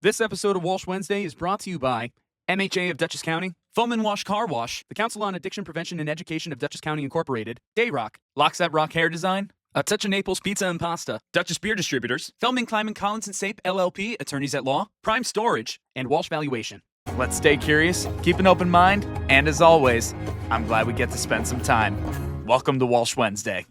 This episode of Walsh Wednesday is brought to you by MHA of Dutchess County, Foam and Wash Car Wash, the Council on Addiction Prevention and Education of Dutchess County Incorporated, Dayrock, Locks That Rock Hair Design, A Touch of Naples Pizza and Pasta, Dutchess Beer Distributors, Feldman, Kleiman, Collins and Sape, LLP, Attorneys at Law, Prime Storage, and Walsh Valuation. Let's stay curious, keep an open mind, and as always, I'm glad we get to spend some time. Welcome to Walsh Wednesday.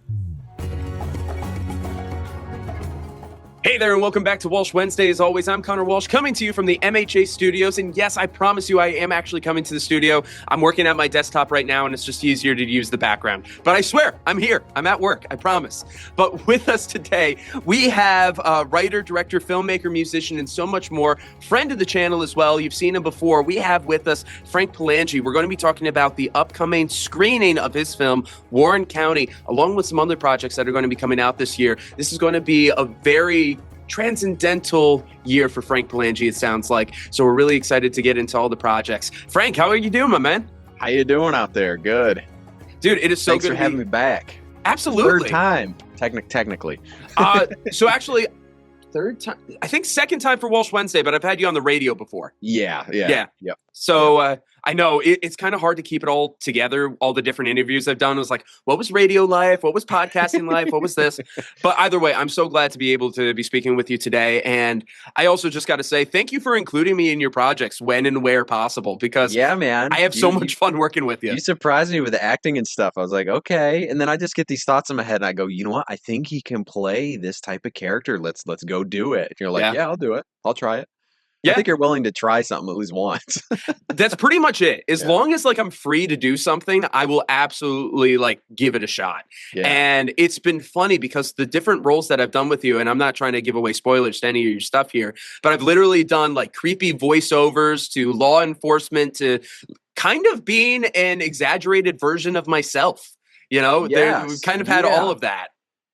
Hey there, and welcome back to Walsh Wednesday. As always, I'm Connor Walsh, coming to you from the MHA studios. And yes, I promise you, I am actually coming to the studio. I'm working at my desktop right now, and it's just easier to use the background. But I swear, I'm here. I'm at work. I promise. But with us today, we have a writer, director, filmmaker, musician, and so much more. Friend of the channel as well. You've seen him before. We have with us Frank Palangi. We're going to be talking about the upcoming screening of his film, Warren County, along with some other projects that are going to be coming out this year. This is going to be a very transcendental year for Frank Palangi, it sounds like. So we're really excited to get into all the projects. Frank, how are you doing, my man? How you doing out there? Good. Dude, it is so Thanks good for having me back. Absolutely. Third time, technically. So actually, third time, I think second time for Walsh Wednesday, but I've had you on the radio before. Yeah. Yep. So I know it's kind of hard to keep it all together. All the different interviews I've done, it was like, what was radio life? What was podcasting life? What was this? But either way, I'm so glad to be able to be speaking with you today. And I also just got to say, thank you for including me in your projects when and where possible, because yeah, man, I have so much fun working with you. You surprised me with the acting and stuff. I was like, okay. And then I just get these thoughts in my head and I go, you know what? I think he can play this type of character. Let's go do it. And you're like, yeah, I'll do it. I'll try it. Yeah. I think you're willing to try something at least once. That's pretty much it. As long as I'm free to do something, I will absolutely give it a shot. Yeah. And it's been funny because the different roles that I've done with you, and I'm not trying to give away spoilers to any of your stuff here, but I've literally done creepy voiceovers to law enforcement to kind of being an exaggerated version of myself. You know, we've kind of had all of that.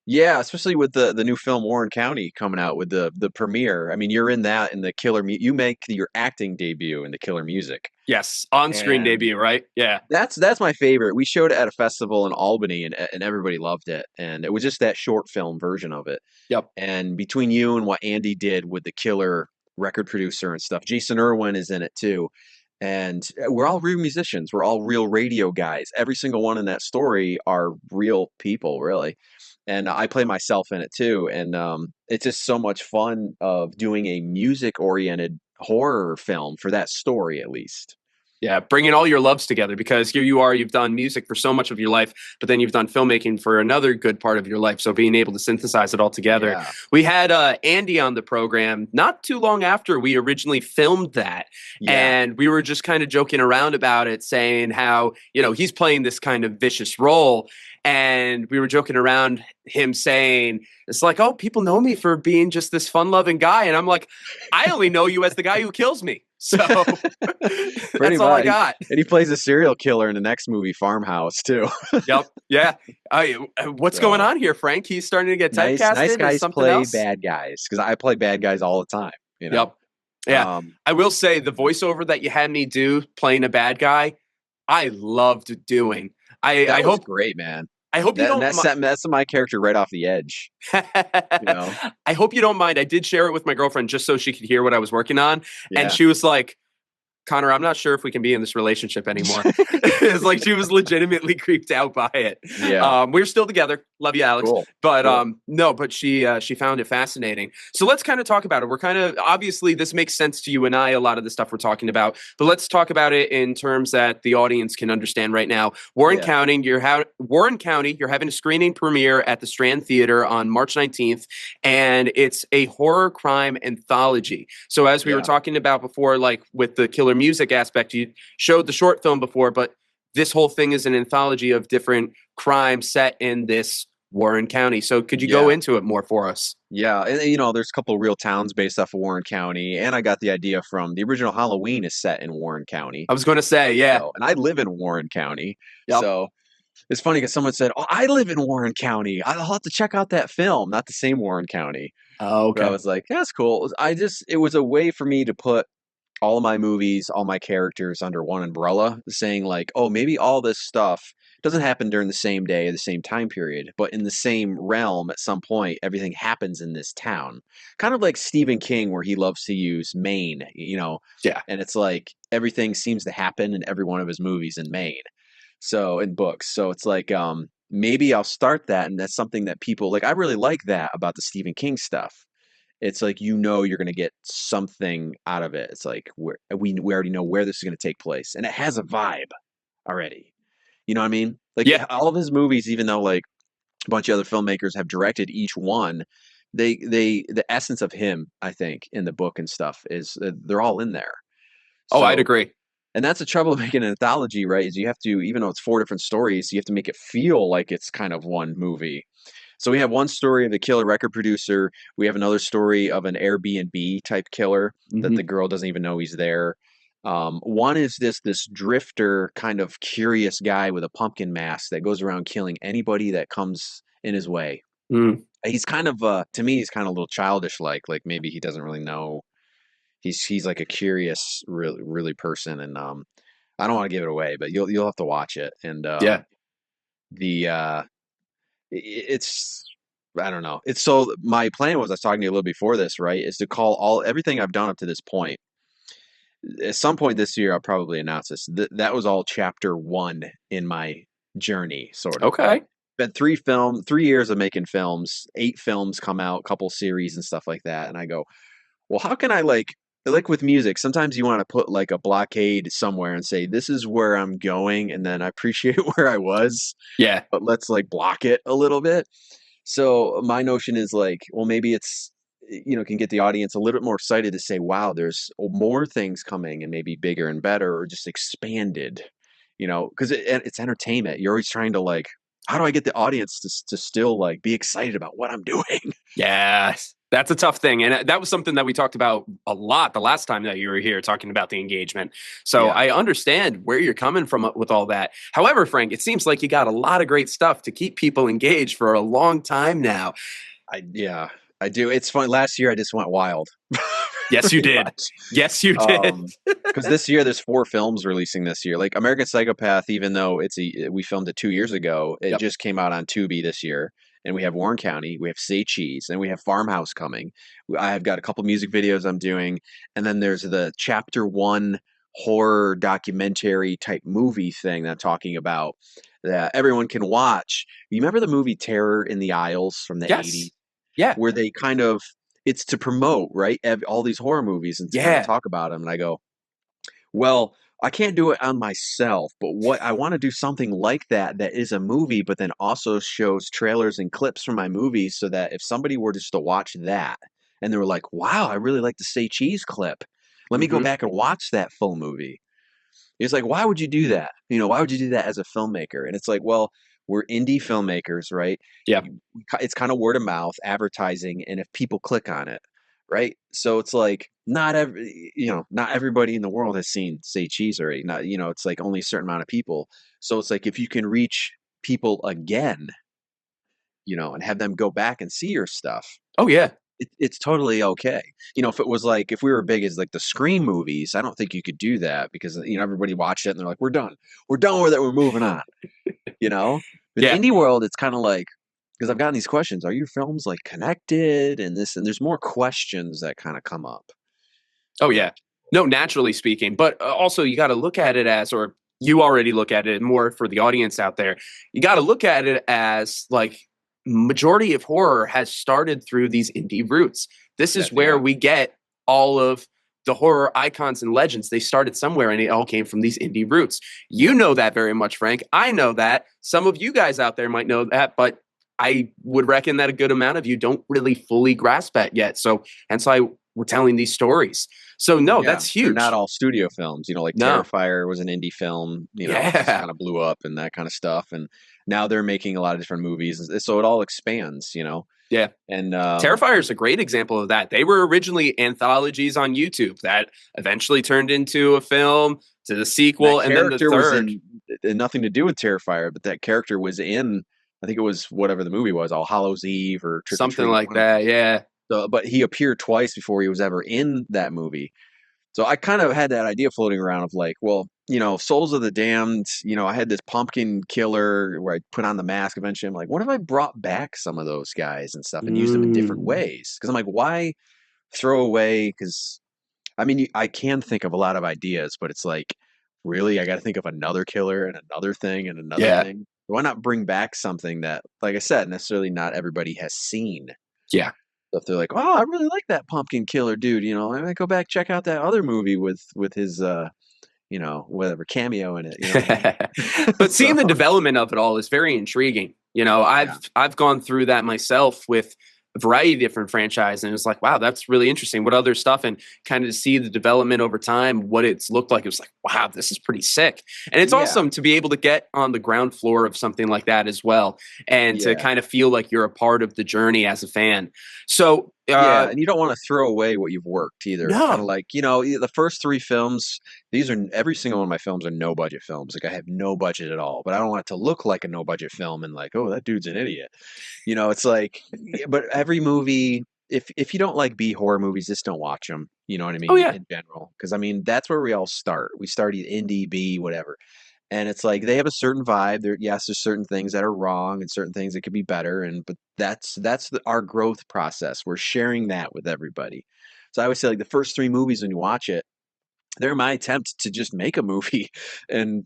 Yeah, especially with the new film Warren County coming out with the premiere. I mean, you're in that in the killer. You make your acting debut in the killer music. Yes, on-screen debut, right? Yeah, that's my favorite. We showed it at a festival in Albany, and everybody loved it. And it was just that short film version of it. Yep. And between you and what Andy did with the killer record producer and stuff, Jason Irwin is in it too. And we're all real musicians. We're all real radio guys. Every single one in that story are real people, really. And I play myself in it too. And it's just so much fun of doing a music-oriented horror film for that story, at least. Yeah, bringing all your loves together, because here you are, you've done music for so much of your life, but then you've done filmmaking for another good part of your life. So being able to synthesize it all together. Yeah. We had Andy on the program not too long after we originally filmed that. Yeah. And we were just kind of joking around about it, saying how, he's playing this kind of vicious role. And we were joking around him saying, it's like, oh, people know me for being just this fun-loving guy. And I'm like, I only know you as the guy who kills me. So that's all I got. And he plays a serial killer in the next movie, Farmhouse, too. Yep. Yeah. What's going on here, Frank? He's starting to get typecasted. Nice guys play else? Bad guys, because I play bad guys all the time. Yep. Yeah. I will say the voiceover that you had me do playing a bad guy, I loved doing. I hope great, man. I hope you don't. That's my character right off the edge. I hope you don't mind. I did share it with my girlfriend just so she could hear what I was working on, and she was like, Connor, I'm not sure if we can be in this relationship anymore. It's like she was legitimately creeped out by it. Yeah. We're still together. Love you, Alex. Cool. But no, but she found it fascinating. So let's kind of talk about it. We're kind of, obviously this makes sense to you and I, a lot of the stuff we're talking about, but let's talk about it in terms that the audience can understand right now. Warren County, you're having a screening premiere at the Strand Theatre on March 19th, and it's a horror crime anthology. So as we were talking about before, with the killer music aspect, you showed the short film before, but this whole thing is an anthology of different crimes set in this Warren County. So could you go into it more for us? Yeah. And, there's a couple of real towns based off of Warren County. And I got the idea from the original Halloween is set in Warren County. I was going to say, yeah. So, and I live in Warren County. Yep. So it's funny because someone said, oh, I live in Warren County. I'll have to check out that film. Not the same Warren County. Oh, okay. But I was like, that's cool. It was a way for me to put all of my movies, all my characters under one umbrella, saying oh, maybe all this stuff doesn't happen during the same day or the same time period, but in the same realm at some point, everything happens in this town. Kind of like Stephen King, where he loves to use Maine, Yeah. and it's like everything seems to happen in every one of his movies in Maine. So in books. So it's like maybe I'll start that, and that's something that people like. I really like that about the Stephen King stuff. It's like you're going to get something out of it. It's like we already know where this is going to take place, and it has a vibe already. You know what I mean? Like Yeah. all of his movies, even though like a bunch of other filmmakers have directed each one, the essence of him, I think, in the book and stuff is they're all in there. Oh, I'd So, agree. and that's the trouble of making an anthology, right? Is you have to, even though it's four different stories, you have to make it feel like it's kind of one movie. So we have one story of the killer record producer. We have another story of an Airbnb type killer that the Hmm. girl doesn't even know he's there. One is this drifter kind of curious guy with a pumpkin mask that goes around killing anybody that comes in his way. Mm. He's kind of to me he's kind of a little childish like maybe he doesn't really know. He's like a curious really person, and I don't want to give it away, but you'll have to watch it. And Yeah. the it's I don't know. It's so my plan was I was talking to you a little before this, right? Is to call all everything I've done up to this point. At some point this year, I'll probably announce this. That was all chapter one in my journey, sort of, right? Okay. Been 3 years of making films, 8 films come out, couple series and stuff like that. And I go, well, how can I like with music, sometimes you want to put like a blockade somewhere and say, this is where I'm going, and then I appreciate where I was, Yeah. but let's like block it a little bit. So my notion is like, well, maybe it's can get the audience a little bit more excited to say, wow, there's more things coming and maybe bigger and better or just expanded, because it's entertainment. You're always trying to like, how do I get the audience to still like be excited about what I'm doing? Yes. That's a tough thing. And that was something that we talked about a lot the last time that you were here talking about the engagement. So Yeah. I understand where you're coming from with all that. However, Frank, it seems like you got a lot of great stuff to keep people engaged for a long time now. Yeah, I do. It's fun. Last year I just went wild. Yes, you Pretty did. much. Yes, you did. Because this year there's 4 films releasing this year. Like American Psychopath, even though we filmed it 2 years ago, it Yep. just came out on Tubi this year. And we have Warren County, we have Say Cheese, and we have Farmhouse coming. I have got a couple music videos I'm doing, and then there's the chapter one horror documentary type movie thing that I'm talking about that everyone can watch. You remember the movie Terror in the Aisles from the Yes. 80s? Yeah. Where they kind of it's to promote, right? All these horror movies and to kind of Yeah. talk about them. And I go, well, I can't do it on myself, but what I want to do something like that is a movie, but then also shows trailers and clips from my movies so that if somebody were just to watch that and they were like, wow, I really like the Say Cheese clip. Let me go Hmm. back and watch that full movie. It's like, why would you do that? Why would you do that as a filmmaker? And it's like, well, we're indie filmmakers, right? Yeah. It's kind of word of mouth advertising, and if people click on it, right? So it's like not everybody in the world has seen Say Cheese already. Not, it's like only a certain amount of people. So it's like if you can reach people again, and have them go back and see your stuff, Oh, yeah. it's totally okay. If it was like if we were big as like the Scream movies, I don't think you could do that because everybody watched it and they're like, we're done with it, we're moving on. But Yeah. indie world, it's kind of like because I've gotten these questions: are your films like connected and this and there's more questions that kind of come up. Oh, You know, yeah. No, naturally speaking, but also you got to look at it as, or you already look at it more for the audience out there. You got to look at it as like majority of horror has started through these indie roots. This is where yeah, we get all of the horror icons and legends. They started somewhere and it all came from these indie roots. You yep, know that very much, Frank. I know that. Some of you guys out there might know that, but I would reckon that a good amount of you don't really fully grasp that yet. So hence why we're telling these stories. So no, yeah. that's They're not huge. all studio films. Like No. Terrifier was an indie film. Just Yeah. kind of blew up and that kind of stuff. And now they're making a lot of different movies, so it all expands. Yeah. And Terrifier is a great example of that. They were originally anthologies on YouTube that eventually turned into a film, to the that sequel, and then the character was third. in nothing to do with Terrifier, but that character was in. I think it was whatever the movie was, All Hallows Eve or Trick or Something Treat. like that. Yeah. So, but he appeared twice before he was ever in that movie. So I kind of had that idea floating around of like, well, Souls of the Damned, I had this pumpkin killer where I put on the mask eventually. I'm like, what if I brought back some of those guys and stuff and used them in different Mm. ways? Because I'm like, why throw away? Because I mean, I can think of a lot of ideas, but it's like, really, I got to think of another killer and another thing and another Yeah. thing. Why not bring back something that, like I said, necessarily not everybody has seen? Yeah. So if they're like, oh, I really like that pumpkin killer dude, I might go back check out that other movie with his whatever cameo in it. You know what I mean? But So seeing the development of it all is very intriguing. yeah, I've gone through that myself with a variety of different franchises, and it's like, wow, that's really interesting. What other stuff, and kind of to see the development over time, what it's looked like. It was like, wow, this is pretty sick. And it's yeah, awesome to be able to get on the ground floor of something like that as well, and to yeah. kind of feel like you're a part of the journey as a fan. So, Yeah, and you don't want to throw away what you've worked either. It's kind of no, like, the first three films, every single one of my films are no budget films. Like I have no budget at all, but I don't want it to look like a no budget film and like, oh, that dude's an idiot. It's like, yeah, but every movie, if you don't like B horror movies, just don't watch them. You know what I oh mean? yeah, In general, because I mean, that's where we all start. We start indie, B, whatever. And it's like they have a certain vibe. Yes, there's certain things that are wrong and certain things that could be better. But our growth process. We're sharing that with everybody. So I always say like the first three movies when you watch it, they're my attempt to just make a movie and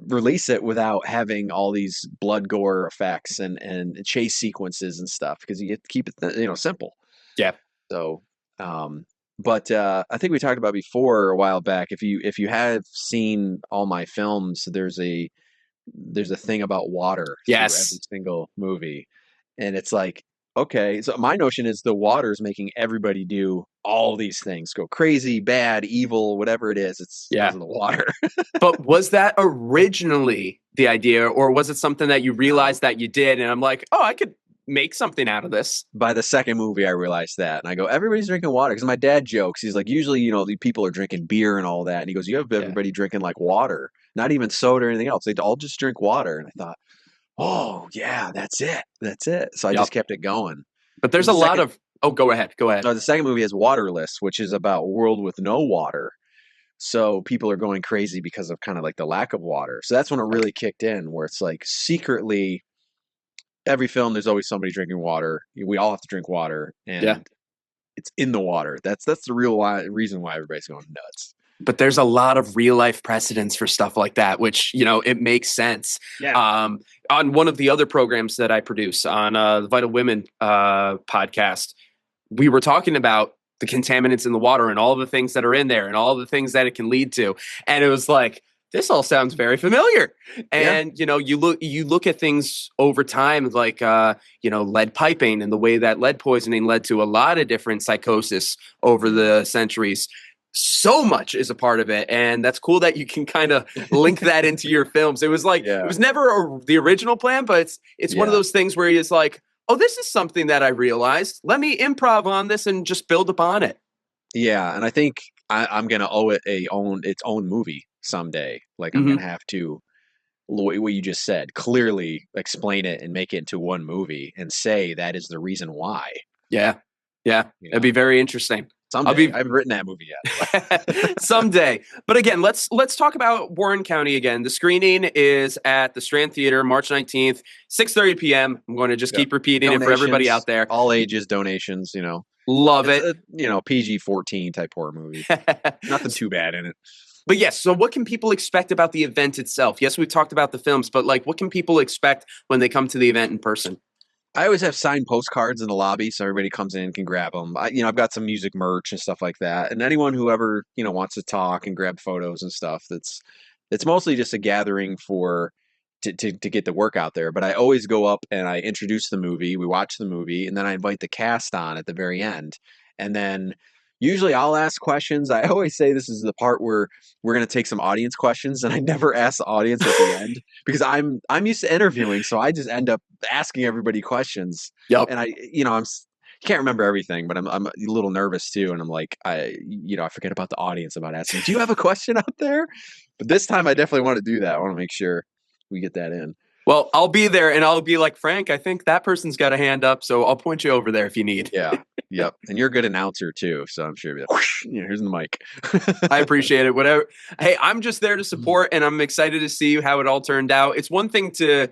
release it without having all these blood gore effects and chase sequences and stuff because you have to keep it simple. yeah, So, um, but I think we talked about before a while back. If you have seen all my films, there's a thing about water through every yes, single movie, and it's like, okay, so my notion is the water is making everybody do all these things, go crazy, bad, evil, whatever it is. It's because yeah. of the water. But was that originally the idea, or was it something that you No. realized that you did? And I'm like, oh, I could make something out of this. By the second movie, I realized that, and I go, everybody's drinking water because my dad jokes. He's like, usually, the people are drinking beer and all that, and he goes, you have Yeah, everybody drinking like water, not even soda or anything else. They all just drink water, and I thought, oh yeah, that's it. So I just yep. kept it going But because there's a lot of. Oh, go ahead. Go ahead. the second movie is Waterless, which is about a world with no water. So people are going crazy because of kind of like the lack of water. So that's when it really kicked in, where it's like secretly every film there's always somebody drinking water. We all have to drink water, Yeah. and it's in the water. That's the real reason why everybody's going nuts. But there's a lot of real life precedents for stuff like that, which, it makes sense. Yeah. On one of the other programs that I produce on the Vital Women podcast, we were talking about the contaminants in the water and all the things that are in there and all the things that it can lead to. And it was like, this all sounds very familiar. Yeah. And, you look at things over time, like, lead piping and the way that lead poisoning led to a lot of different psychosis over the centuries. So much is a part of it, and that's cool that you can kind of link that into your films. It was like it Yeah. was never the original plan, but it's one of Yeah. those things where it's like, oh, this is something that I realized. Let me improv on this and just build upon it. Yeah. And I think I'm gonna owe it its own movie someday. Like I'm gonna Hmm. have to what you just said, clearly explain it and make it into one movie and say that is the reason why. Yeah, yeah, You it'd be know, very interesting. I'll someday. be I haven't written that movie yet. someday. But again, let's talk about Warren County again. The screening is at the Strand Theatre, March 19th, 6:30 p.m. I'm going to just Yep. keep repeating it for everybody Donations, out there. all ages donations. Love It's it. a PG-14 type horror movie. Nothing too bad in it. But yes, so what can people expect about the event itself? Yes, we've talked about the films, but like what can people expect when they come to the event in person? I always have signed postcards in the lobby, so everybody comes in and can grab them. I've got some music merch and stuff like that, and anyone who ever wants to talk and grab photos and stuff. It's mostly just a gathering to get the work out there. But I always go up and I introduce the movie, we watch the movie, and then I invite the cast on at the very end, and then. Usually I'll ask questions. I always say this is the part where we're going to take some audience questions, and I never ask the audience at the end because I'm used to interviewing, so I just end up asking everybody questions. Yep. And can't remember everything, but I'm a little nervous too, and I'm like I forget about the audience about asking. Do you have a question out there? But this time I definitely want to do that. I want to make sure we get that in. Well, I'll be there and I'll be like, Frank, I think that person's got a hand up, so I'll point you over there if you need. Yeah. Yep. And you're a good announcer too, so I'm sure you'll be like, whoosh, yeah, here's the mic. I appreciate it. Whatever. Hey, I'm just there to support and I'm excited to see how it all turned out. It's one thing to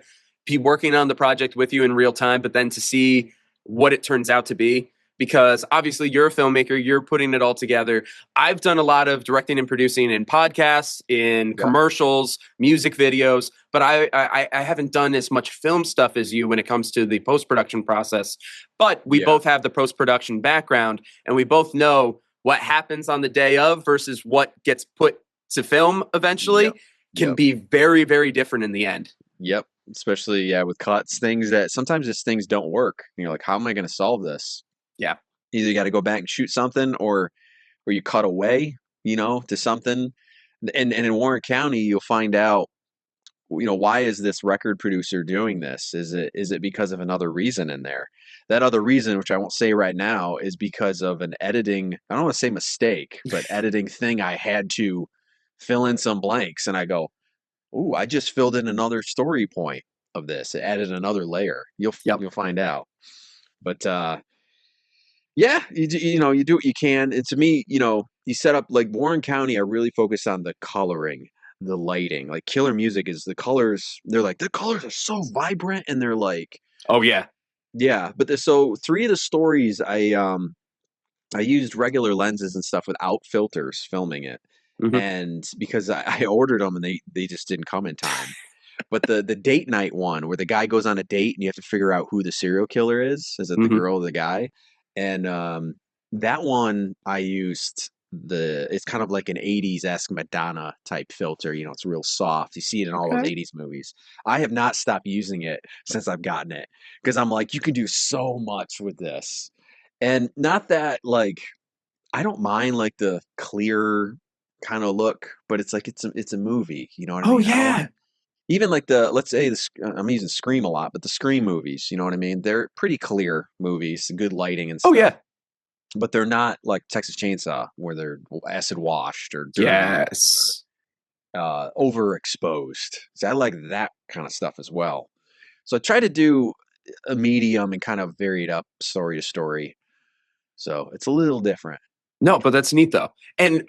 be working on the project with you in real time, but then to see what it turns out to be. Because obviously you're a filmmaker, you're putting it all together. I've done a lot of directing and producing in podcasts, in Yep. commercials, music videos, but I haven't done as much film stuff as you when it comes to the post production process. But we Yeah. both have the post production background, and we both know what happens on the day of versus what gets put to film eventually Yep. can Yep. be very, very different in the end. Yep. Especially, yeah, with cuts, things that sometimes just things don't work. And you're like, how am I going to solve this? Yeah. Either you got to go back and shoot something or you cut away, to something. And in Warren County, you'll find out, why is this record producer doing this? Is it because of another reason in there? That other reason, which I won't say right now, is because of an editing, I don't want to say mistake, but editing thing I had to fill in some blanks. And I go, ooh, I just filled in another story point of this. It added another layer. Yep. You'll find out. But yeah, you do what you can. And to me, you set up like Warren County. I really focus on the coloring, the lighting. Like Killer Music is the colors. They're like the colors are so vibrant, and they're like, Oh yeah. yeah. But so three of the stories, I used regular lenses and stuff without filters filming it, Mm-hmm. and because I ordered them and they just didn't come in time. But the date night one, where the guy goes on a date and you have to figure out who the serial killer is it the Mm-hmm. girl or the guy? And that one I used it's kind of like an 80s-esque Madonna type filter. It's real soft. You see it in all those Okay. 80s movies. I have not stopped using it since I've gotten it because I'm like, you can do so much with this. And not that like I don't mind like the clear kind of look, but it's like it's a movie. You know what I Oh mean? I don't want yeah. to even like let's say I'm using Scream a lot, but the Scream movies, you know what I mean? They're pretty clear movies, good lighting and Oh stuff, yeah. but they're not like Texas Chainsaw where they're acid washed or dirty Yes. or overexposed. So I like that kind of stuff as well. So I try to do a medium and kind of varied up story to story. So it's a little different. No, but that's neat though. And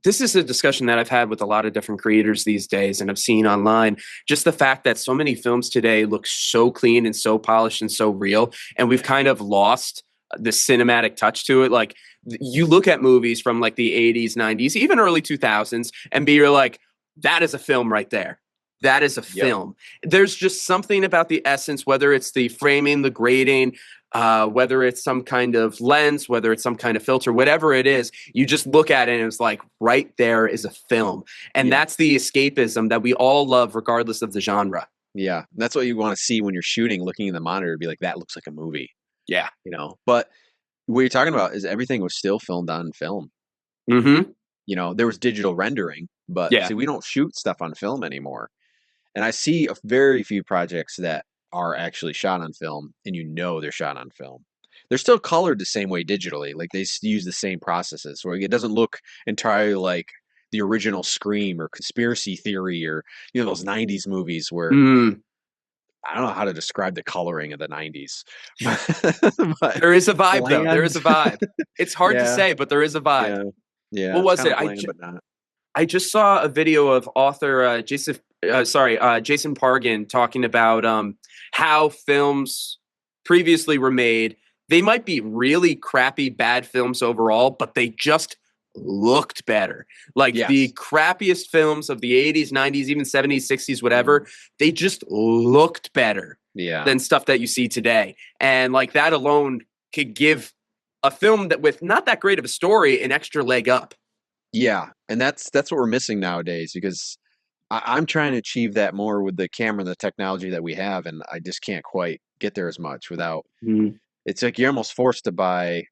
this is a discussion that I've had with a lot of different creators these days and I've seen online. Just the fact that so many films today look so clean and so polished and so real. And we've kind of lost the cinematic touch to it. Like you look at movies from like the 80s, 90s, even early 2000s, and you're like, that is a film right there. That is a Yep. film. There's just something about the essence, whether it's the framing, the grading, whether it's some kind of lens, whether it's some kind of filter, whatever it is, you just look at it and it's like right there is a film. And Yeah. that's the escapism that we all love, regardless of the genre. Yeah. That's what you want to see when you're shooting, looking in the monitor, be like, that looks like a movie, Yeah. But what you're talking about is everything was still filmed on film. Mm-hmm. There was digital rendering, but Yeah. see, we don't shoot stuff on film anymore. And I see a very few projects that are actually shot on film, and they're shot on film. They're still colored the same way digitally, like they use the same processes, where it doesn't look entirely like the original Scream or Conspiracy Theory or those '90s movies where Mm. I don't know how to describe the coloring of the '90s, but There is a vibe, though. There is bland. a vibe. It's hard to Yeah, say, but there is a vibe. yeah, yeah. What It's was kind it? of bland, but not. I just saw a video of author Jason Pargin talking about how films previously were made. They might be really crappy, bad films overall, but they just looked better. Like the Yes. crappiest films of the 80s, 90s, even 70s, 60s, whatever, they just looked better Yeah. than stuff that you see today. And like that alone could give a film that with not that great of a story an extra leg up. Yeah, and that's what we're missing nowadays because I'm trying to achieve that more with the camera and the technology that we have, and I just can't quite get there as much without. Mm. It's like you're almost forced to buy.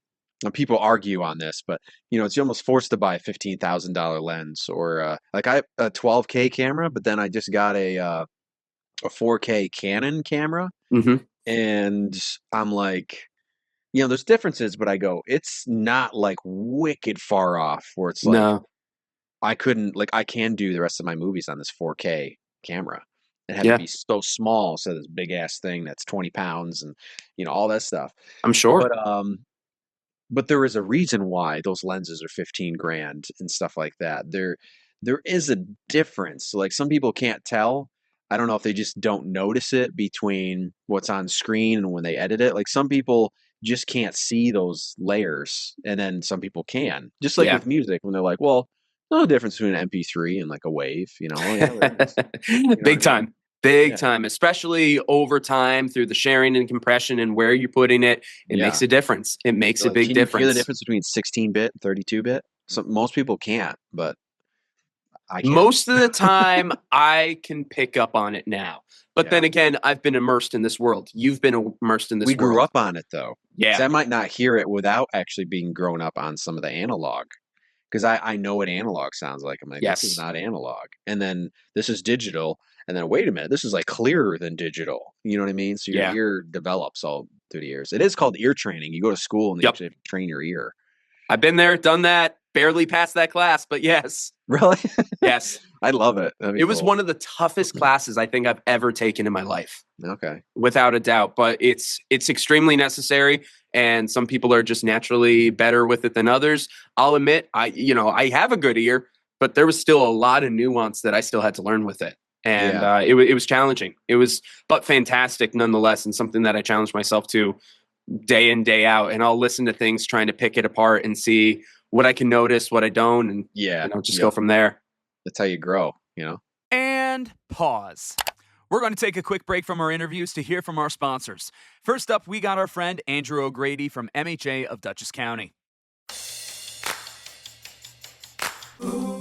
And people argue on this, but it's you're almost forced to buy a $15,000 lens or like I a 12K camera, but then I just got a 4K Canon camera, Mm-hmm. and I'm like, there's differences, but I go, it's not like wicked far off where it's like No. I couldn't like I can do the rest of my movies on this 4K camera. It had to be so small, so this big ass thing that's 20 pounds and all that stuff. I'm sure. But there is a reason why those lenses are 15 grand and stuff like that. There is a difference. Like some people can't tell. I don't know if they just don't notice it between what's on screen and when they edit it. Like some people just can't see those layers, and then some people can. Just like with music, when they're like, "Well, no difference between an MP3 and like a wave," Yeah, there is. Big time. Big time, especially over time through the sharing and compression and where you're putting it. It makes a difference. It makes a big difference. Can you hear the difference between 16-bit and 32-bit? So most people can't, but I can. Most of the time, I can pick up on it now. But then again, I've been immersed in this world. You've been immersed in this world. We grew up on it, though. Yeah. I might not hear it without actually being grown up on some of the analog. Because I know what analog sounds like. I'm like, this is not analog. And then this is digital. And then, wait a minute, this is like clearer than digital. You know what I mean? So your ear develops all through the years. It is called ear training. You go to school and they actually have to train your ear. I've been there, done that, barely passed that class, but yes. Really? Yes. I love it. It was one of the toughest classes I think I've ever taken in my life. Okay. Without a doubt. But it's extremely necessary. And some people are just naturally better with it than others. I'll admit, I have a good ear, but there was still a lot of nuance that I still had to learn with it. And it was challenging. But fantastic nonetheless, and something that I challenged myself to day in, day out. And I'll listen to things trying to pick it apart and see what I can notice, what I don't, and just go from there. That's how you grow, And pause. We're going to take a quick break from our interviews to hear from our sponsors. First up, we got our friend Andrew O'Grady from MHA of Dutchess County.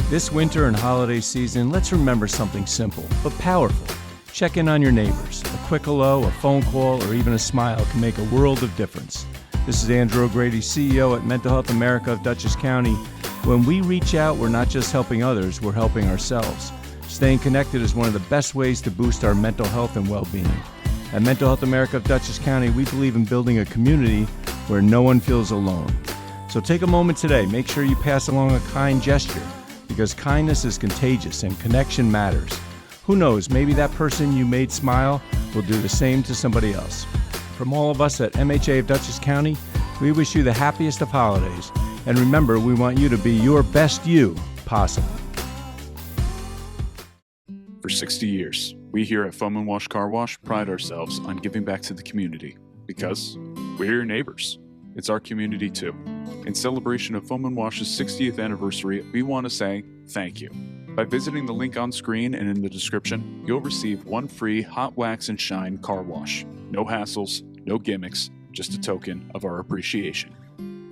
This winter and holiday season, let's remember something simple but powerful. Check in on your neighbors. A quick hello, a phone call, or even a smile can make a world of difference. This is Andrew O'Grady, CEO at Mental Health America of Dutchess County. When we reach out, we're not just helping others, we're helping ourselves. Staying connected is one of the best ways to boost our mental health and well-being. At Mental Health America of Dutchess County, we believe in building a community where no one feels alone. So take a moment today, make sure you pass along a kind gesture, because kindness is contagious and connection matters. Who knows, maybe that person you made smile will do the same to somebody else. From all of us at MHA of Dutchess County, we wish you the happiest of holidays. And remember, we want you to be your best you possible. For 60 years, we here at Foam & Wash Car Wash pride ourselves on giving back to the community because we're your neighbors. It's our community too. In celebration of Foam & Wash's 60th anniversary, we want to say thank you. By visiting the link on screen and in the description, you'll receive one free hot wax and shine car wash. No hassles, no gimmicks, just a token of our appreciation.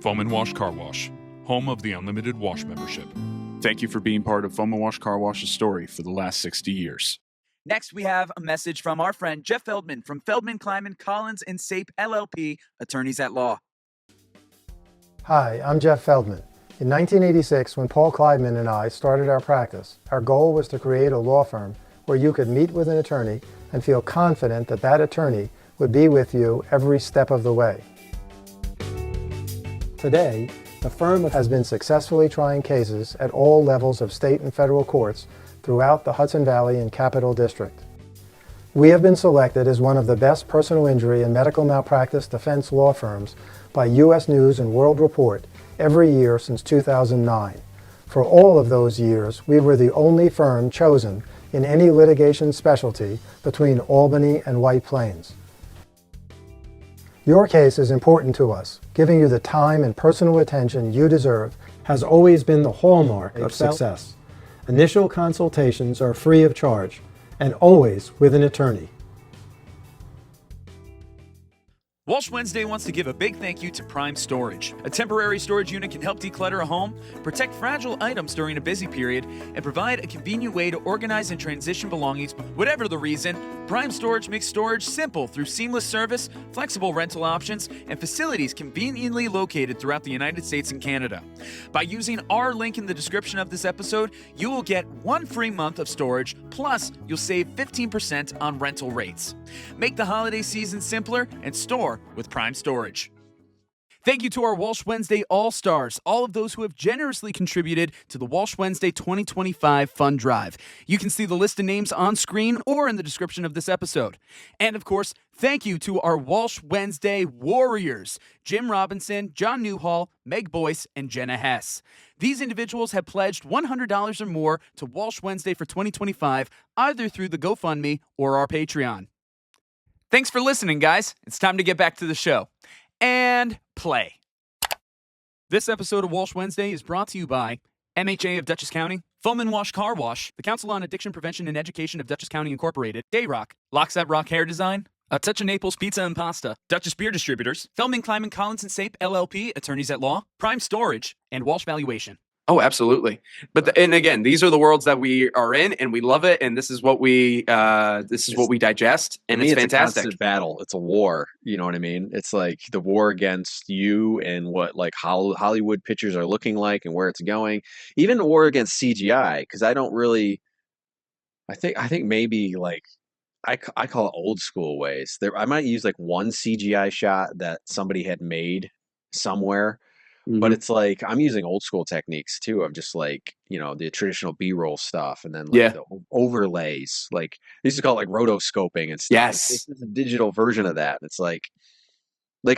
Foam & Wash Car Wash, home of the unlimited wash membership. Thank you for being part of Foam & Wash Car Wash's story for the last 60 years. Next, we have a message from our friend Jeff Feldman from Feldman, Kleiman, Collins, and Sape LLP, attorneys at law. Hi, I'm Jeff Feldman. In 1986, when Paul Kleidman and I started our practice, our goal was to create a law firm where you could meet with an attorney and feel confident that that attorney would be with you every step of the way. Today, the firm has been successfully trying cases at all levels of state and federal courts throughout the Hudson Valley and Capital District. We have been selected as one of the best personal injury and medical malpractice defense law firms by U.S. News and World Report every year since 2009. For all of those years, we were the only firm chosen in any litigation specialty between Albany and White Plains. Your case is important to us. Giving you the time and personal attention you deserve has always been the hallmark of success. Initial consultations are free of charge and always with an attorney. Walsh Wednesday wants to give a big thank you to Prime Storage. A temporary storage unit can help declutter a home, protect fragile items during a busy period, and provide a convenient way to organize and transition belongings. Whatever the reason, Prime Storage makes storage simple through seamless service, flexible rental options, and facilities conveniently located throughout the United States and Canada. By using our link in the description of this episode, you will get 1 free month of storage, plus you'll save 15% on rental rates. Make the holiday season simpler and store with Prime Storage. Thank you to our Walsh Wednesday All-Stars, all of those who have generously contributed to the Walsh Wednesday 2025 Fund Drive. You can see the list of names on screen or in the description of this episode. And of course, thank you to our Walsh Wednesday Warriors, Jim Robinson, John Newhall, Meg BOYCE, and Jenna HESS. These individuals have pledged $100 or more to Walsh Wednesday for 2025, either through the GoFundMe or our Patreon. Thanks for listening, guys. It's time to get back to the show. And play. This episode of Walsh Wednesday is brought to you by MHA of Dutchess County, Foam and Wash Car Wash, the Council on Addiction Prevention and Education of Dutchess County Incorporated, Dayrock, Locks That Rock Hair Design, A Touch of Naples Pizza and Pasta, Dutchess Beer Distributors, Feldman, Kleiman, Collins and Sape, LLP, Attorneys at Law, Prime Storage, and Walsh Valuation. Oh, absolutely. But and again, these are the worlds that we are in, and we love it, and this is what we digest, and it's fantastic. A constant battle. It's a war. You know what I mean? It's like the war against you and what like Hollywood pictures are looking like and where it's going. Even the war against CGI, because I don't really. I think maybe like I call it old school ways. I might use like one CGI shot that somebody had made somewhere. But it's like I'm using old school techniques too of just like, the traditional B-roll stuff and then like the overlays. Like they used to call it like rotoscoping and stuff. Yes. It's a digital version of that. It's like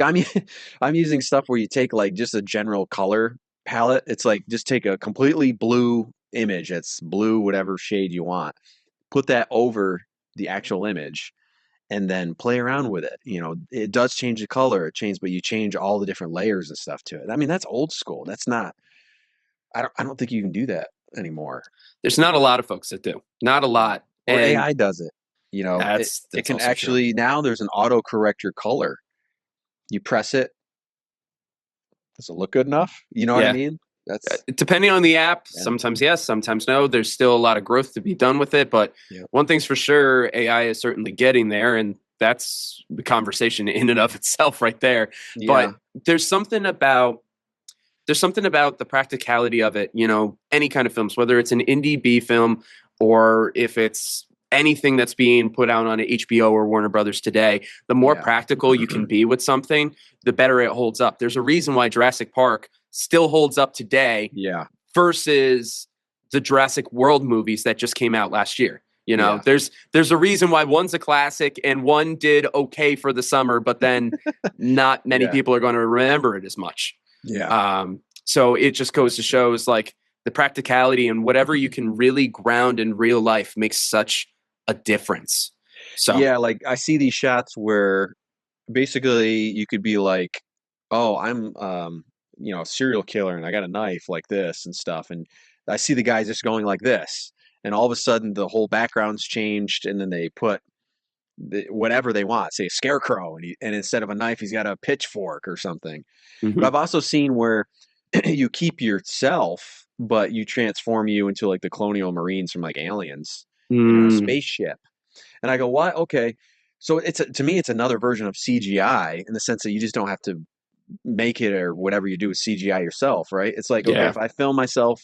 I'm using stuff where you take like just a general color palette. It's like just take a completely blue image. It's blue, whatever shade you want. Put that over the actual image. And then play around with it. It does change the color, but you change all the different layers and stuff to it. I mean, that's old school. That's not. I don't think you can do that anymore. There's not a lot of folks that do. Not a lot. Or AI does it. That's it can also actually true. Now there's an auto correct your color. You press it. Does it look good enough? You know what I mean? That's depending on the app. Sometimes yes, sometimes no. There's still a lot of growth to be done with it, but one thing's for sure, AI is certainly getting there, and that's the conversation in and of itself right there. But there's something about the practicality of it. Any kind of films, whether it's an indie B film or if it's anything that's being put out on HBO or Warner Brothers today, the more practical you can be with something, the better it holds up. There's a reason why Jurassic Park still holds up today versus the Jurassic World movies that just came out last year. There's a reason why one's a classic and one did okay for the summer, but then not many people are going to remember it as much. So it just goes to show is like the practicality and whatever you can really ground in real life makes such a difference. So like I see these shots where basically you could be like, oh, I'm a serial killer and I got a knife like this and stuff, and I see the guys just going like this, and all of a sudden the whole background's changed, and then they put whatever they want, say a scarecrow, and instead of a knife he's got a pitchfork or something. But I've also seen where you keep yourself but you transform you into like the colonial marines from like Aliens in a spaceship, and I go, what? Okay, so to me it's another version of CGI in the sense that you just don't have to make it or whatever you do with CGI yourself, right? It's like, okay, if I film myself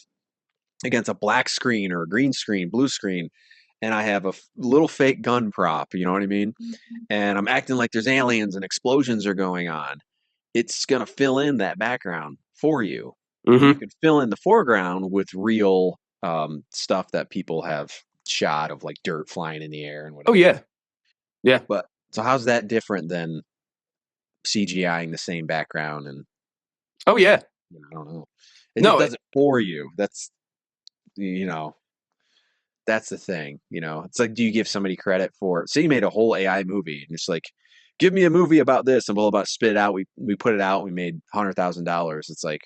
against a black screen or a green screen, blue screen, and I have a little fake gun prop, you know what I mean? And I'm acting like there's aliens and explosions are going on, it's going to fill in that background for you. You could fill in the foreground with real stuff that people have shot of like dirt flying in the air and whatever. Oh, yeah. But so how's that different than CGIing the same background? And I don't know. It just does it for you. That's that's the thing. It's like, do you give somebody credit for? Say you made a whole AI movie and just like, give me a movie about this, and we'll about spit it out. We put it out. We made $100,000. It's like,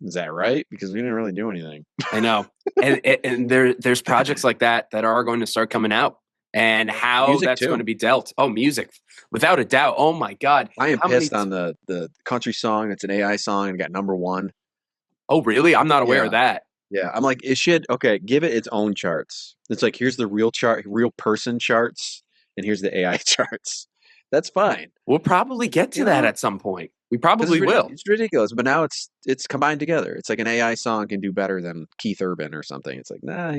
is that right? Because we didn't really do anything. I know, and there's projects like that are going to start coming out. And how music that's going to be dealt. Oh, music. Without a doubt. Oh, my God. I am pissed on the country song. It's an AI song and got #1. Oh, really? I'm not aware of that. Yeah. I'm like, it should, give it its own charts. It's like, here's the real person charts, and here's the AI charts. That's fine. We'll probably get to that at some point. We probably will. It's ridiculous, but now it's combined together. It's like an AI song can do better than Keith Urban or something. It's like, nah,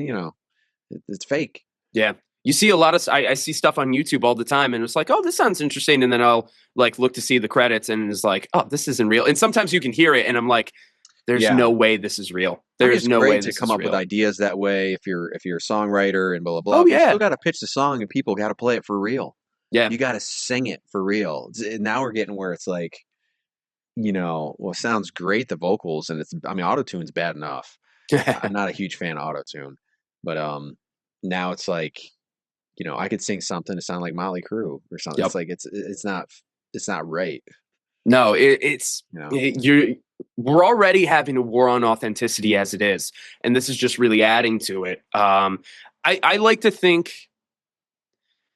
it's fake. Yeah. You see a lot of I see stuff on YouTube all the time, and it's like, oh, this sounds interesting, and then I'll like look to see the credits, and it's like, oh, this isn't real. And sometimes you can hear it, and I'm like, there's Yeah. no way this is real. I mean, There's it's no way great to this come is up with real. ideas that way if you're a songwriter and blah blah blah. Oh But you yeah, still got to pitch the song and people got to play it for real. yeah, You got to sing it for real. Now we're getting where it's like, well, it sounds great, the vocals, and I mean, autotune's bad enough. I'm not a huge fan of autotune, but now it's like, I could sing something to sound like Motley Crue or something. Yep. It's like it's not right. No, it's You know? we're already having a war on authenticity as it is, and this is just really adding to it. I like to think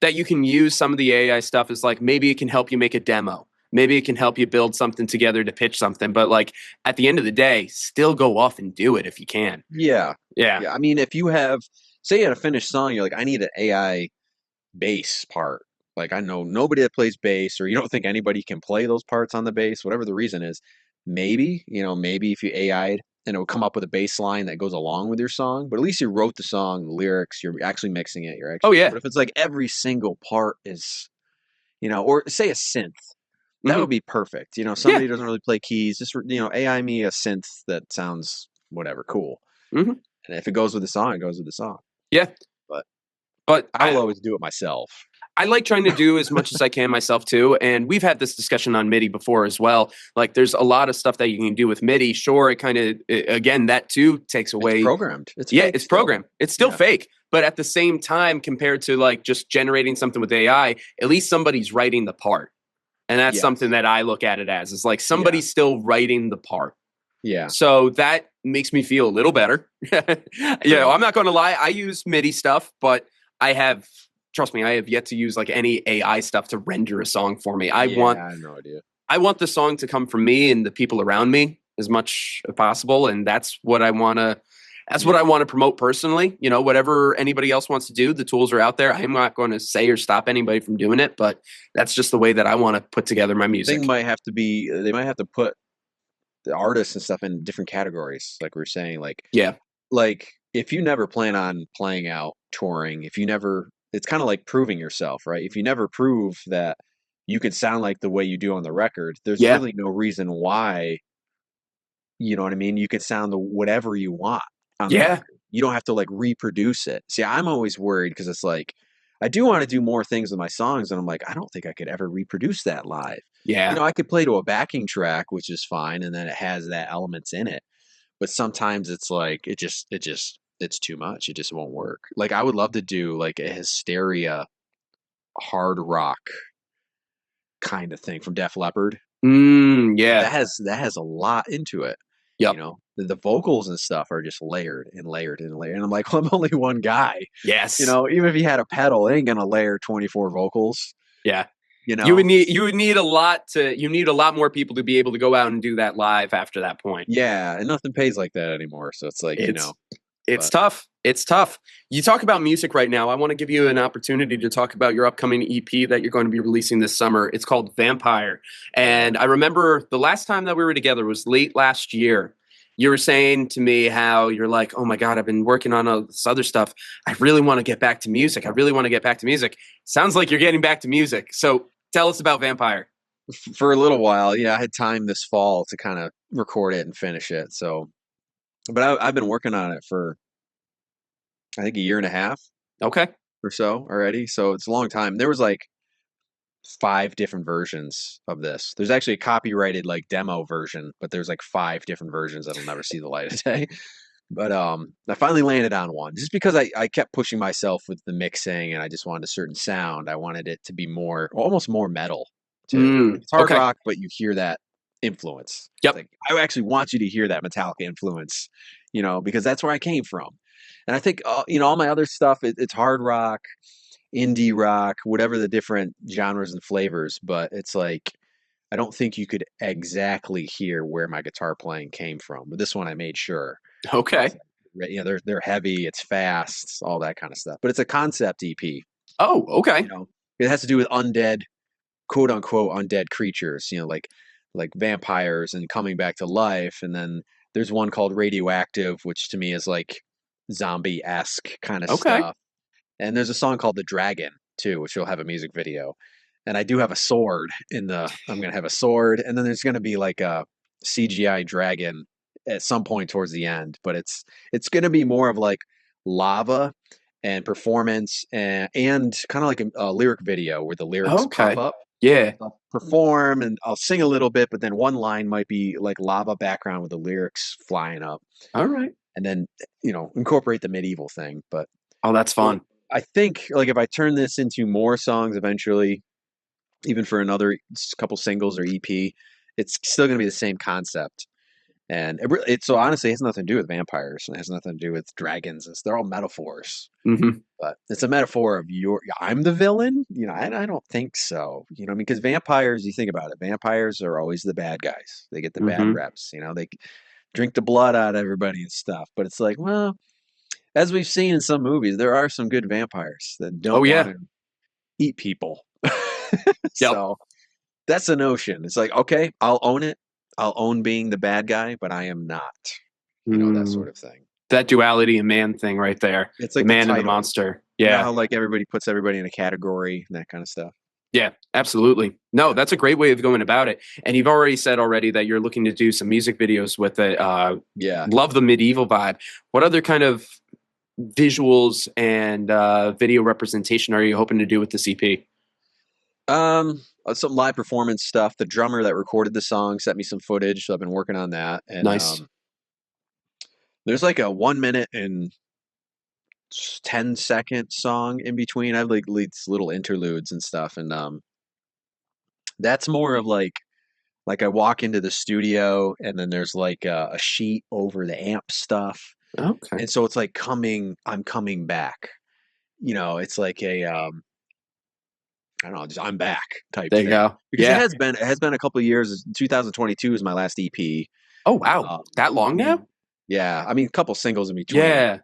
that you can use some of the AI stuff as like maybe it can help you make a demo. Maybe it can help you build something together to pitch something. But like at the end of the day, still go off and do it if you can. Yeah. Yeah. I mean, if you say you had a finished song, you're like, I need an AI bass part. Like, I know nobody that plays bass, or you don't think anybody can play those parts on the bass, whatever the reason is. Maybe if you AI'd and it would come up with a bass line that goes along with your song, but at least you wrote the song, the lyrics, you're actually mixing it. Oh yeah. But if it's like every single part is, or say a synth, that Mhm. would be perfect. Somebody who doesn't really play keys, just, AI me a synth that sounds whatever, cool. Mhm. And if it goes with the song, it goes with the song. Yeah. But I will always do it myself. I like trying to do as much as I can myself too. And we've had this discussion on MIDI before as well. Like there's a lot of stuff that you can do with MIDI. Sure, it kind of, again, that too takes away. It's programmed. It's it's programmed. It's still fake. But at the same time, compared to like just generating something with AI, at least somebody's writing the part. And that's something that I look at it as. It's like somebody's still writing the part. Yeah. So that makes me feel a little better. I'm not going to lie. I use MIDI stuff, but trust me, I have yet to use like any AI stuff to render a song for me. I have no idea. I want the song to come from me and the people around me as much as possible. And that's what I want to, what I want to promote personally. Whatever anybody else wants to do, the tools are out there. I'm not going to say or stop anybody from doing it, but that's just the way that I want to put together my music. They might have to put the artists and stuff in different categories. Like we were saying, like if you never plan on playing out touring, it's kind of like proving yourself, right? If you never prove that you can sound like the way you do on the record, there's really no reason why, you know what I mean? You can sound whatever you want on the record. You don't have to like reproduce it. See, I'm always worried because it's like, I do want to do more things with my songs, and I'm like, I don't think I could ever reproduce that live. Yeah. I could play to a backing track, which is fine, and then it has that elements in it. But sometimes it's like it's too much. It just won't work. Like I would love to do like a Hysteria hard rock kind of thing from Def Leppard. Yeah. That has a lot into it. Yep. The vocals and stuff are just layered and layered and layered. And I'm like, well, I'm only one guy. Yes. Even if you had a pedal, it ain't gonna layer 24 vocals. Yeah. You would need a lot more people to be able to go out and do that live after that point. Yeah, and nothing pays like that anymore. So it's like, it's tough. It's tough. You talk about music right now. I want to give you an opportunity to talk about your upcoming EP that you're going to be releasing this summer. It's called Vampire. And I remember the last time that we were together was late last year. You were saying to me how you're like, oh my God, I've been working on all this other stuff. I really want to get back to music. Sounds like you're getting back to music. So tell us about Vampire. For a little while, I had time this fall to kind of record it and finish it. So, but I've been working on it for, I think, a year and a half. Okay. Or so already. So it's a long time. There was like 5 different versions of this. There's actually a copyrighted like demo version, but there's like 5 different versions that'll never see the light of day. But I finally landed on one just because I kept pushing myself with the mixing, and I just wanted a certain sound. I wanted it to be almost more metal too. It's hard rock, but you hear that influence. Yep. Like, I actually want you to hear that Metallica influence, because that's where I came from. And I think, all my other stuff, it's hard rock, indie rock, whatever the different genres and flavors. But it's like, I don't think you could exactly hear where my guitar playing came from. But this one, I made sure. Okay. They're heavy, it's fast, all that kind of stuff. But it's a concept EP. Oh, okay. It has to do with undead, quote unquote, undead creatures, like vampires and coming back to life. And then there's one called Radioactive, which to me is like zombie-esque kind of stuff. And there's a song called The Dragon too, which will have a music video. And I do have a sword I'm gonna have a sword, and then there's gonna be like a CGI dragon at some point towards the end, but it's gonna be more of like lava and performance and kind of like a lyric video where the lyrics pop Okay. up. Yeah. I'll perform and I'll sing a little bit, but then one line might be like lava background with the lyrics flying up, All right. and then incorporate the medieval thing. But Oh, that's fun. I think like if I turn this into more songs eventually, even for another couple singles or EP, it's still going to be the same concept. And so honestly, it has nothing to do with vampires. It has nothing to do with dragons. They're all metaphors. Hmm. But it's a metaphor of I'm the villain. I don't think so. I mean, because vampires, you think about it, vampires are always the bad guys. They get the bad Hmm. reps. They drink the blood out of everybody and stuff. But it's like, well, as we've seen in some movies, there are some good vampires that Oh, don't want yeah. to eat people. Yep. So that's a notion. It's like, okay, I'll own it. I'll own being the bad guy, but I am not. That Mm, sort of thing. that duality and man thing right there. It's The like the man and the title. monster. You know Yeah. how like everybody puts everybody in a category and that kind of stuff. Yeah, absolutely. No, that's a great way of going about it. And you've already said that you're looking to do some music videos with it. Yeah. Love the medieval vibe. What other kind of visuals and video representation are you hoping to do with this EP? Some live performance stuff. The drummer that recorded the song sent me some footage, so I've been working on that. And Nice. there's like a 1 minute and 10-second song in between. I have like these little interludes and stuff, and that's more of like I walk into the studio and then there's like a sheet over the amp stuff, Okay. and so it's like I'm coming back. It's like a I don't know, just I'm back type There you thing. go. Because Yeah. it has been a couple of years. 2022 is my last EP. Oh, wow. That I long now? mean, yeah, I mean, a couple singles in between. Yeah.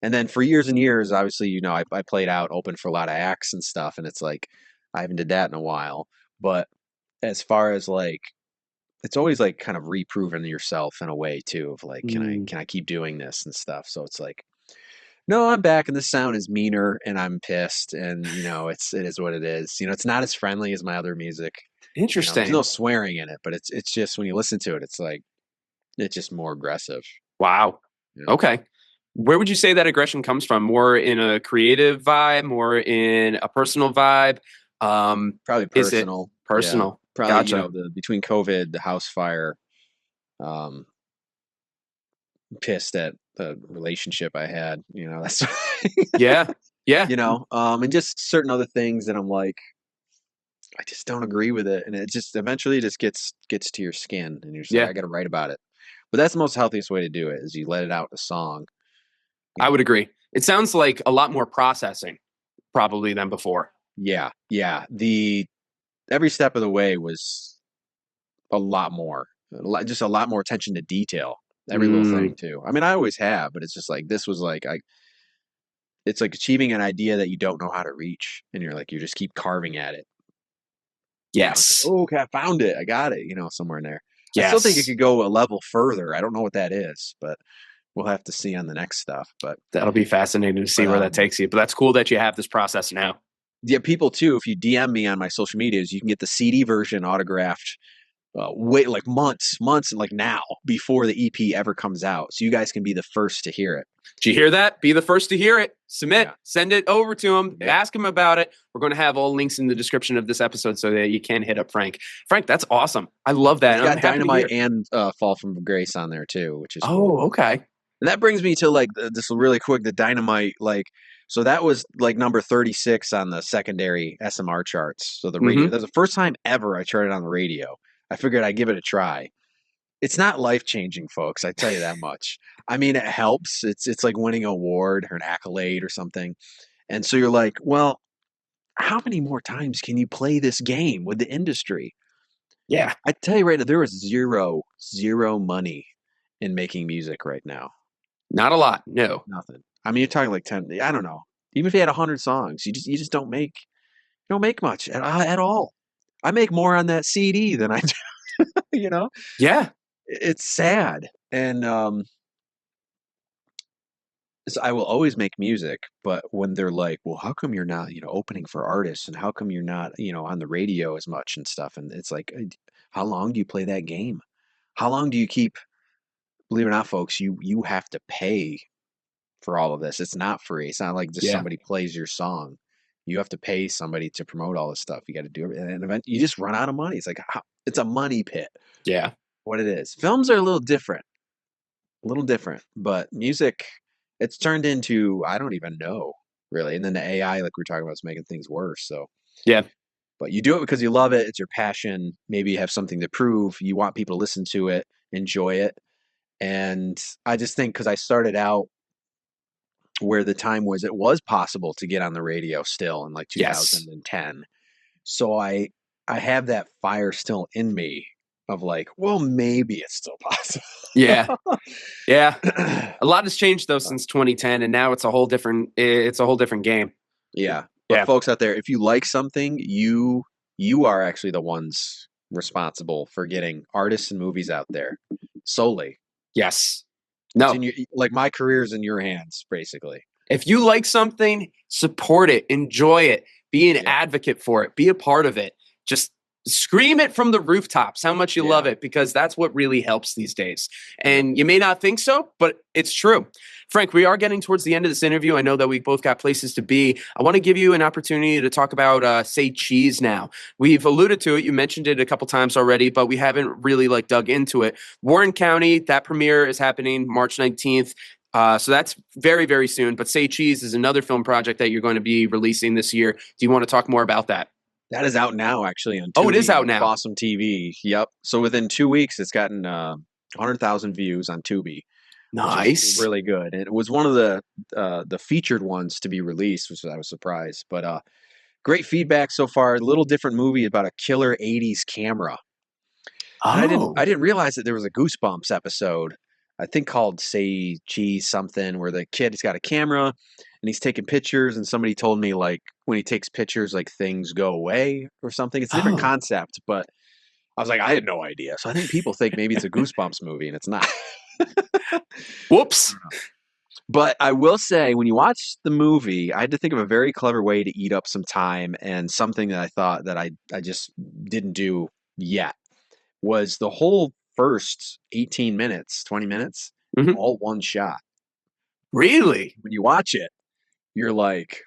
And then for years and years, obviously, I played out, open for a lot of acts and stuff, and it's like I haven't did that in a while. But as far as like, it's always like kind of reproving yourself in a way too, of like, can I keep doing this and stuff? So it's like, no, I'm back, and the sound is meaner, and I'm pissed, and it is what it is. It's not as friendly as my other music. Interesting. There's no swearing in it, but it's just when you listen to it, it's like it's just more aggressive. Wow. Yeah. Okay. Where would you say that aggression comes from? More in a creative vibe, more in a personal vibe? Probably Is it personal. personal? Yeah. Probably Gotcha. between COVID, the house fire, um, pissed at the relationship I had. That's Yeah. Yeah. and just certain other things that I'm like, I just don't agree with it, and it just eventually just gets to your skin, and you're just like, Yeah. I got to write about it. But that's the most healthiest way to do it is you let it out in a song. I would agree. It sounds like a lot more processing probably than before. Yeah, yeah. Every step of the way was a lot more, just a lot more attention to detail. Every little thing too. I mean, I always have, but it's just like this was like it's like achieving an idea that you don't know how to reach, and you just keep carving at it. Yes. Oh, okay, I found it. I got it. Somewhere in there. Yes. I still think it could go a level further. I don't know what that is, but we'll have to see on the next stuff. But that'll be fascinating to see where that takes you. But that's cool that you have this process now. Yeah, people too. If you DM me on my social medias, you can get the CD version autographed. Wait, like months, and like now before the EP ever comes out, so you guys can be the first to hear it. Did you hear that? Be the first to hear it. Submit, Yeah. Send it over to him, ask him about it. We're going to have all links in the description of this episode so that you can hit up Frank. Frank, that's awesome. I love that. It's got Dynamite and Fall from Grace on there too, which is cool. Okay. And that brings me to like this really quick. The Dynamite, so that was like number 36 on the secondary SMR charts. So the radio, that was the first time ever I charted on the radio. I figured I'd give it a try. It's not life-changing, folks. I tell you that much. I mean, it helps. It's like winning an award or an accolade or something. And so you're like, well, how many more times can you play this game with the industry? Yeah. I tell you right now, there is zero money in making music right now. Not a lot. No. Nothing. I mean, you're talking like 10, I don't know. Even if you had 100 songs, you just don't make much at all. I make more on that CD than I do, Yeah. It's sad. And So I will always make music, but when they're like, "Well, how come you're not, opening for artists, and how come you're not, on the radio as much and stuff?" And it's like, how long do you play that game? How long do you keep? Believe it or not, folks, you have to pay for all of this. It's not free. It's not like just Yeah. somebody plays your song. You have to pay somebody to promote all this stuff. You got to do it, and eventually you just run out of money. It's like it's a money pit. Yeah. What it is. Films are a little different, but music, it's turned into I don't even know really. And then the AI, like we are talking about, is making things worse. So, Yeah. but you do it because you love it. It's your passion. Maybe you have something to prove. You want people to listen to it, enjoy it. And I just think because I started out where the time was, it was possible to get on the radio still in like Yes. 2010. So I have that fire still in me of like, well, maybe it's still possible. Yeah. Yeah. A lot has changed though since 2010, and now it's a whole different game. Yeah. But Yeah. folks out there, if you like something, you are actually the ones responsible for getting artists and movies out there solely. Yes. It's No. in your, like my career's in your hands, basically. If you like something, support it, enjoy it, be an advocate for it, be a part of it. Just scream it from the rooftops how much you love it, because that's what really helps these days. And you may not think so, but it's true. Frank, we are getting towards the end of this interview. I know that we both got places to be. I want to give you an opportunity to talk about Say Cheese now. We've alluded to it. You mentioned it a couple times already, but we haven't really dug into it. Warren County, that premiere is happening March 19th. So that's very, very soon. But Say Cheese is another film project that you're going to be releasing this year. Do you want to talk more about that? That is out now, actually, on Tubi. Oh, it is out now. Awesome TV. Yep. So within 2 weeks, it's gotten 100,000 views on Tubi. Nice. Really good. And it was one of the featured ones to be released, which I was surprised. But great feedback so far. A little different movie about a killer 80s camera. Oh. I didn't realize that there was a Goosebumps episode, I think called Say Cheese something, where the kid has got a camera and he's taking pictures, and somebody told me like when he takes pictures, like things go away or something. It's a different concept, but I was like, I had no idea. So I think people think maybe it's a Goosebumps movie, and it's not. Whoops. But I will say, when you watch the movie, I had to think of a very clever way to eat up some time, and something that I thought that I just didn't do yet was the whole first 18 minutes, 20 minutes, all one shot. Really? When you watch it, you're like,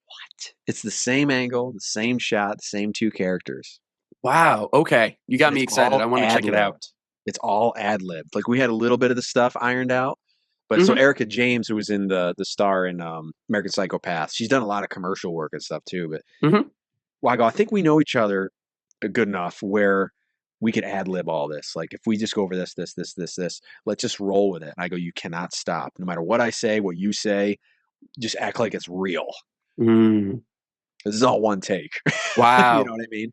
what? It's the same angle, the same shot, the same two characters. Wow. Okay. You got me excited. I want to check it out. It's all ad-libbed. Like, we had a little bit of the stuff ironed out. But so Erica James, who was in the star in American Psychopath, she's done a lot of commercial work and stuff too. But well, I go, I think we know each other good enough where we could ad-lib all this. Like, if we just go over this, let's just roll with it. And I go, you cannot stop. No matter what I say, what you say, just act like it's real. This is all one take. Wow. You know what I mean?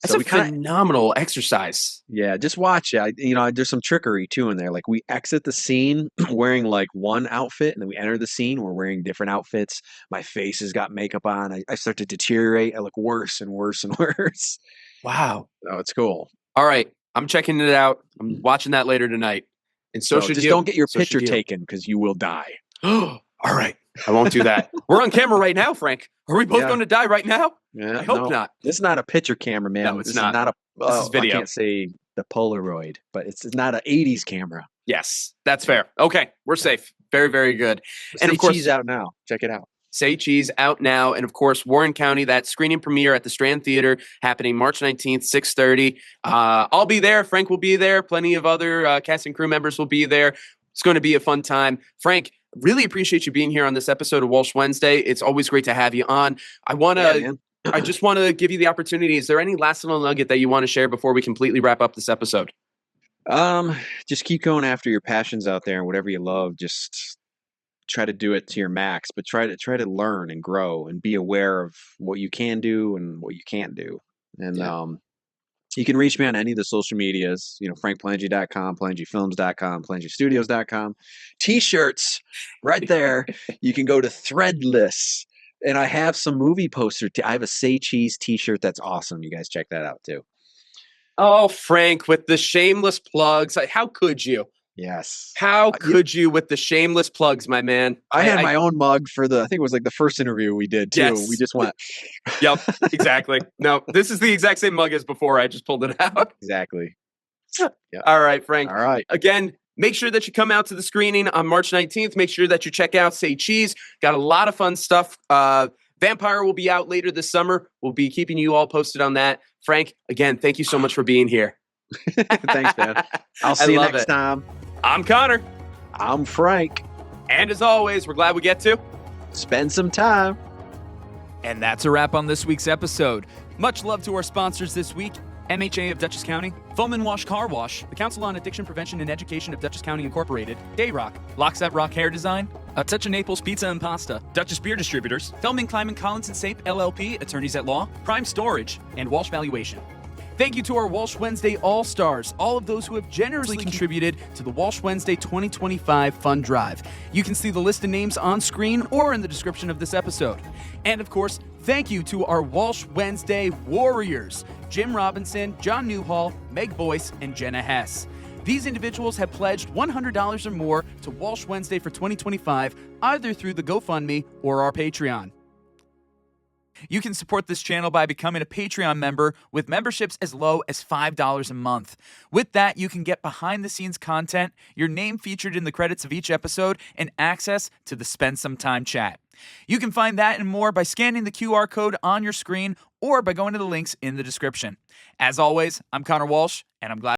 That's a phenomenal exercise. Yeah, just watch it. There's some trickery too in there. Like, we exit the scene wearing like one outfit, and then we enter the scene, we're wearing different outfits. My face has got makeup on. I start to deteriorate. I look worse and worse and worse. Wow. Oh, it's cool. All right. I'm checking it out. I'm watching that later tonight. And so should just you. Don't get your picture taken, because you will die. All right. I won't do that. We're on camera right now, Frank. Are we both going to die right now? Yeah, I hope not. This is not a picture camera, man. No, it's this not. Is not a. This is video. I can't say the Polaroid, but it's not an 80s camera. Yes, that's fair. Okay, we're safe. Very, very good. And of course, Cheese out now. Check it out. Say Cheese out now. And of course, Warren County, that screening premiere at the Strand Theatre happening March 19th, 6:30. I'll be there. Frank will be there. Plenty of other cast and crew members will be there. It's going to be a fun time. Frank, really appreciate you being here on this episode of Walsh Wednesday. It's always great to have you on. I just want to give you the opportunity. Is there any last little nugget that you want to share before we completely wrap up this episode? Just keep going after your passions out there, and whatever you love, just try to do it to your max, but try to learn and grow and be aware of what you can do and what you can't do. And you can reach me on any of the social medias, frankpalangi.com, palangifilms.com, palangistudios.com. T-shirts right there. You can go to Threadless, and I have some movie poster. I have a Say Cheese T-shirt that's awesome. You guys check that out too. Oh, Frank, with the shameless plugs. How could you? Yes. How could you with the shameless plugs, my man? I had my own mug for I think it was like the first interview we did too. Yes. We just went. Yep, exactly. No, this is the exact same mug as before. I just pulled it out. Exactly. Yep. All right, Frank. All right. Again, make sure that you come out to the screening on March 19th. Make sure that you check out Say Cheese. Got a lot of fun stuff. Vampire will be out later this summer. We'll be keeping you all posted on that. Frank, again, thank you so much for being here. Thanks, man. I'll see you next time. I'm Connor. I'm Frank. And as always, we're glad we get to spend some time. And that's a wrap on this week's episode. Much love to our sponsors this week. MHA of Dutchess County, Foam and Wash Car Wash, the Council on Addiction Prevention and Education of Dutchess County Incorporated, Dayrock, Locksat Rock Hair Design, A Touch of Naples Pizza and Pasta, Dutchess Beer Distributors, Feldman, Kleiman, Collins and Sape LLP, Attorneys at Law, Prime Storage, and Walsh Valuation. Thank you to our Walsh Wednesday All-Stars, all of those who have generously contributed to the Walsh Wednesday 2025 Fund Drive. You can see the list of names on screen or in the description of this episode. And of course, thank you to our Walsh Wednesday Warriors, Jim Robinson, John NEWHALL, Meg BOYCE, and JENNA HESS. These individuals have pledged $100 or more to Walsh Wednesday for 2025, either through the GoFundMe or our Patreon. You can support this channel by becoming a Patreon member with memberships as low as $5 a month. With that, you can get behind-the-scenes content, your name featured in the credits of each episode, and access to the Spend Some Time chat. You can find that and more by scanning the QR code on your screen or by going to the links in the description. As always, I'm Connor Walsh, and I'm glad